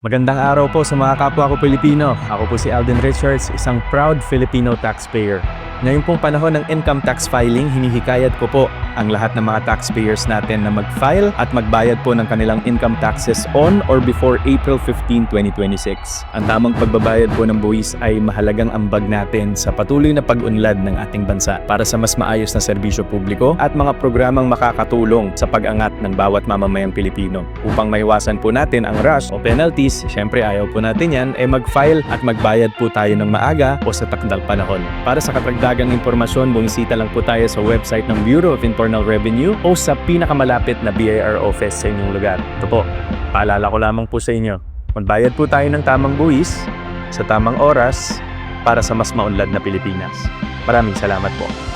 Magandang araw po sa mga kapwa ko Pilipino. Ako po si Alden Richards, isang proud Filipino taxpayer. Ngayon pong panahon ng income tax filing, hinihikayat ko po ang lahat ng mga taxpayers natin na mag-file at magbayad po ng kanilang income taxes on or before April 15, 2026. Ang tamang pagbabayad po ng buwis ay mahalagang ambag natin sa patuloy na pag-unlad ng ating bansa para sa mas maayos na serbisyo publiko at mga programang makakatulong sa pag-angat ng bawat mamamayang Pilipino. Upang maiwasan po natin ang rush o penalties, syempre ayaw po natin yan, mag-file at magbayad po tayo ng maaga o sa takdang panahon. Para sa karagdagang impormasyon, bumisita lang po tayo sa website ng Bureau of Internal Revenue o sa pinakamalapit na BIR office sa inyong lugar. Ito po, paalala ko lamang po sa inyo, magbayad po tayo ng tamang buwis sa tamang oras para sa mas maunlad na Pilipinas. Maraming salamat po.